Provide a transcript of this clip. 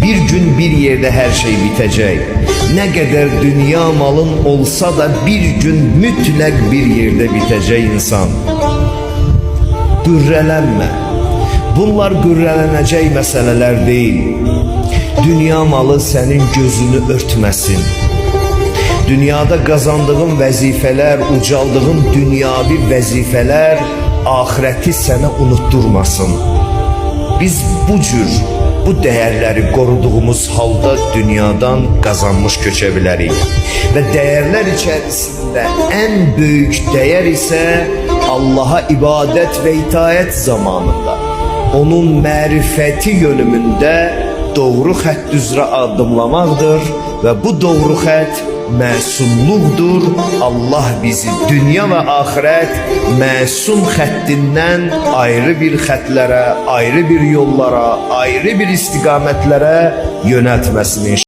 Bir gün bir yerde her şey bitecek. Ne kadar dünya malın olsa da bir gün mütləq bir yerde bitecek insan. Qürrələnmə. Bunlar qürrələnəcək məsələlər deyil. Dünya malı senin gözünü örtməsin. Dünyada qazandığın vəzifələr, ucaldığın dünyavi vəzifələr ahireti sənə unutturmasın. Biz bu değerleri koruduğumuz halda dünyadan kazanmış köçə bilərik. Ve değerler içerisinde en büyük değer ise Allah'a ibadet ve itaat zamanında, onun mərifəti yönümünde doğru xətt üzrə addımlamaqdır ve bu doğru xətt məsumluqdur. Allah bizi dünya ve ahiret məsum xəttindən ayrı bir xətlərə, ayrı bir yollara, ayrı bir istiqamətlərə yönəltməsin.